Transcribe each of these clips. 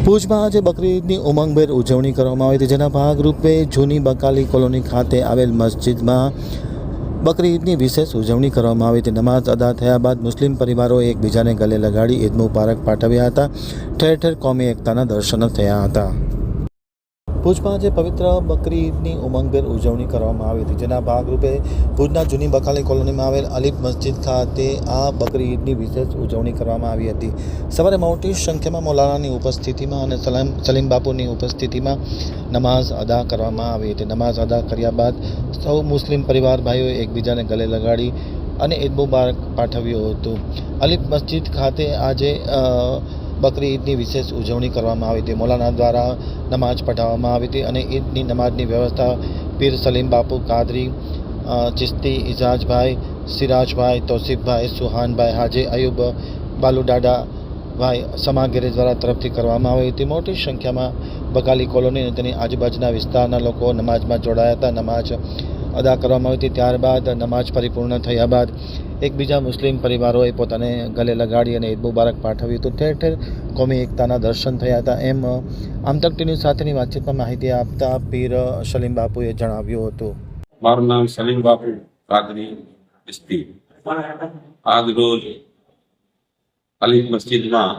ભુજમાં આજે બકરી ઈદની ઉમંગભેર ઉજવણી કરવામાં આવી હતી, જેના ભાગરૂપે જૂની બકાલી કોલોની ખાતે આવેલ મસ્જિદમાં બકરી ઈદની વિશેષ ઉજવણી કરવામાં આવી હતી। નમાઝ અદા થયા બાદ મુસ્લિમ પરિવારોએ એકબીજાને ગલે લગાડી ઈદ મુબારક પાઠવ્યા હતા। ઠેર ઠેર કોમી એકતાના દર્શન થયા હતા। ભુજમાં આજે પવિત્ર બકરી ઈદની ઉમંગભેર ઉજવણી કરવામાં આવી હતી, જેના ભાગરૂપે ભુજના જૂની બકાલી કોલોનીમાં આવેલ અલીફ મસ્જિદ ખાતે આ બકરી ઈદની વિશેષ ઉજવણી કરવામાં આવી હતી। સવારે મોટી સંખ્યામાં મૌલાનાની ઉપસ્થિતિમાં અને સલીમ બાપુની ઉપસ્થિતિમાં નમાઝ અદા કરવામાં આવી હતી। નમાઝ અદા કર્યા બાદ સૌ મુસ્લિમ પરિવાર ભાઈઓએ એકબીજાને ગલે લગાડી અને ઈદ મુબારક પાઠવ્યું હતું। અલીફ મસ્જિદ ખાતે આજે બકરી ઈદની વિશેષ ઉજવણી કરવામાં આવી હતી। મૌલાના દ્વારા નમાઝ પઢાવવામાં આવી હતી અને ઈદની નમાઝની વ્યવસ્થા પીર સલીમ બાપુ કાદરી, ચિશ્તી, ઇજાજભાઈ, સિરાજભાઈ, તોસીફભાઈ, સુહાનભાઈ, હાજી અયુબ, બાલુડાડા ભાઈ સમા ગેરેજ દ્વારા તરફથી કરવામાં આવી હતી। મોટી સંખ્યામાં બકાલી કોલોની અને તેની આજુબાજુના વિસ્તારના લોકો નમાઝમાં જોડાયા હતા। નમાઝ અદા કરવામાં આવી હતી। ત્યારબાદ નમાઝ પરિપૂર્ણ થયા બાદ એકબીજા મુસ્લિમ પરિવારોએ પોતાને ગલે લગાડી અને ઈદ મુબારક પાઠવ્યું હતું। ઠેર ઠેર કોમી એકતાના દર્શન થયા હતા, એમ આમતક ટીવી સાથેની વાતચીતમાં માહિતી આપતા પીર સલીમ બાપુએ જણાવ્યું હતું। મારું નામ સલીમ બાપુ કાદરી ચિશ્તી। આજ રોજ અલીફ મસ્જિદમાં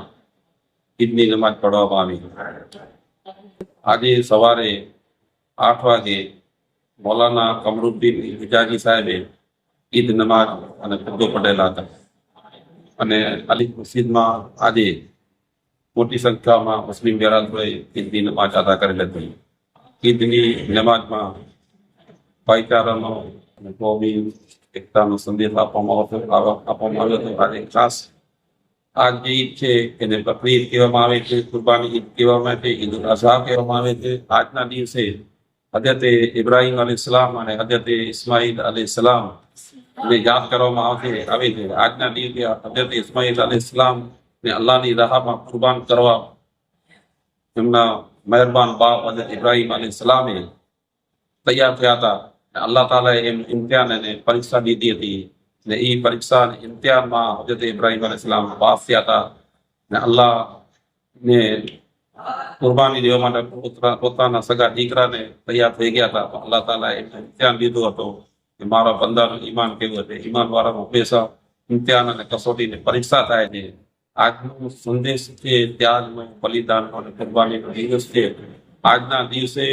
ઈદની નમાજ પઢવામાં આવી। આજે સવારે 8 વાગે મૌલાના કમરુદ્દીન ઇજાજી સાહેબે ઈદ નમાજ અને ખુદ્દો પઢેલા હતા અને અલીફ મસ્જિદમાં આજે મોટી સંખ્યામાં મુસ્લિમ બિરાદરોએ ઈદની નમાજ અદા કરેલ હતી। ઈદની નમાજમાં ભાઈચારાનો અને કોમી એકતાનો સંદેશ આપવામાં આવ્યો હતો। આજે ખાસ આજ જે ઈદ છે એને બકરી ઈદ કહેવામાં આવે છે, કુરબાની ઈદ કહેવામાં આવે છે, ઈદ ઉલ અઝહા કહેવામાં આવે છે। આજના દિવસે હજરતે ઇબ્રાહીમ અલૈહિસ્સલામ અને હજરતે ઇસ્માઈલ અલૈહિસ્સલામ ને યાદ કરવામાં આવે છે। આજના દિવસે હજરત ઇસ્માઈલ અલૈહિસ્સલામ ને અલ્લાહની રાહમાં કુરબાન કરવા એમના મહેરબાન બાપ હજરત ઇબ્રાહીમ અલૈહિસ્સલામે તૈયાર થયા હતા। અલ્લાહ તાલાએ એમ ઇમ્તિહાન અને પરીક્ષા દીધી હતી ને એ પરીક્ષા ઇમ્તિહાનમાં હજરત ઇબ્રાહીમ અલૈહિસ્સલામ પાસ થયા હતા ને અલ્લાહ ને કુરબાની દેવા માટે પોતાના સગા દીકરાને તૈયાર થઈ ગયા હતા। અલ્લાહ તાલાએ એમને ઇમ્તિહાન દીધું હતું કે મારા બંદાનું ઈમાન કેવું છે। ઈમાન વાળાનો હંમેશા ઇમ્તિહાન અને કસોટીની પરીક્ષા થાય છે। આજનો સંદેશ છે ત્યાગનો, બલિદાનનો અને કુરબાનીનો દિવસ છે। આજના દિવસે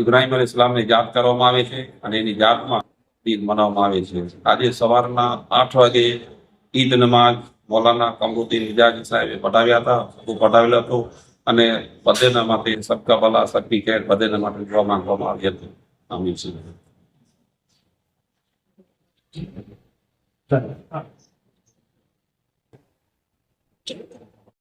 ઇબ્રાહીમ અલૈહિસ્સલામને યાદ કરવામાં આવે છે અને એની યાદમાં ઈદ મનાવવામાં આવે છે। આજે સવારના 8 વાગે ઈદ નમાજ મૌલાના કમરુદ્દીન ઇજાજી સાહેબે પઢાવ્યા હતા, પઢાવેલો હતો અને બધાના માટે સબકા ભલા સબકી ખેર બધાના માટે દુઆ માંગવામાં આવી હતી। આમીન।